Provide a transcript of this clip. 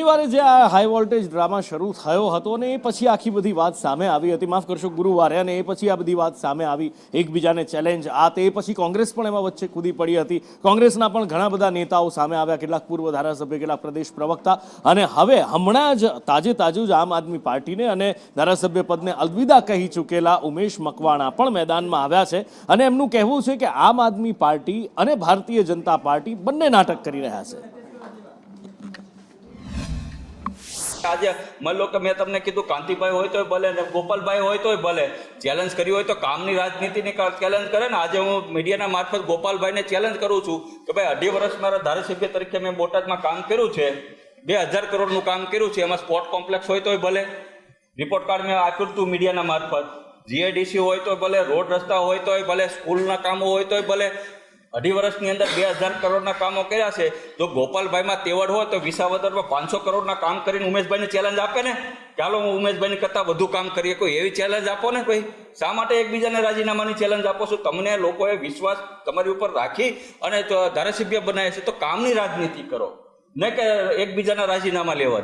શનિવારે જે આ હાઈ વોલ્ટેજ ડ્રામા શરૂ થયો હતો અને એ પછી આખી બધી વાત સામે આવી હતી, માફ કરશો ગુરુવારે, અને એ પછી આ બધી વાત સામે આવી, એકબીજાને ચેલેન્જ આ તે પછી કોંગ્રેસ પણ એમાં વચ્ચે કૂદી પડી હતી. કોંગ્રેસના પણ ઘણા બધા નેતાઓ સામે આવ્યા, કેટલાક પૂર્વ ધારાસભ્ય, કેટલાક પ્રદેશ પ્રવક્તા, અને હવે હમણાં જ તાજું જ આમ આદમી પાર્ટીને અને ધારાસભ્ય પદને અલવિદા કહી ચૂકેલા ઉમેશ મકવાણા પણ મેદાનમાં આવ્યા છે અને એમનું કહેવું છે કે આમ આદમી પાર્ટી અને ભારતીય જનતા પાર્ટી બંને નાટક કરી રહ્યા છે. આજે માની લો કે મેં તમને કીધું કાંતિભાઈ હોય તોય ભલે ને ગોપાલભાઈ હોય તોય ભલે, ચેલેન્જ કરી હોય તો કામની રાજનીતિની ચેલેન્જ કરે ને. આજે હું મીડિયાના મારફત ગોપાલભાઈને ચેલેન્જ કરું છું કે ભાઈ 2.5 વર્ષ મારા ધારાસભ્ય તરીકે મેં બોટાદમાં કામ કર્યું છે, 2000 કરોડનું કામ કર્યું છે, એમાં સ્પોર્ટ કોમ્પ્લેક્સ હોય તોય ભલે, રિપોર્ટ કાર્ડ મેં આપ્યું હતું મીડિયાના મારફત, જીઆઈડીસી હોય તોય ભલે, રોડ રસ્તા હોય તોય ભલે, સ્કૂલના કામો હોય તોય ભલે. 2.5 વર્ષની અંદર 2000 કરોડના કામો કર્યા છે. તો ગોપાલભાઈમાં તેવડ હોય તો વિસાવદરમાં 500 કરોડના કામ કરીને ઉમેશભાઈને ચેલેન્જ આપે ને, ચાલો હું ઉમેશભાઈની કરતાં વધુ કામ કરીએ, કોઈ એવી ચેલેન્જ આપો ને ભાઈ. શા માટે એકબીજાને રાજીનામાની ચેલેન્જ આપો છો? તમને લોકોએ વિશ્વાસ તમારી ઉપર રાખી અને ધારાસભ્ય બનાવે છે તો કામની રાજનીતિ કરો, ને કે એકબીજાના રાજીનામા લેવાની.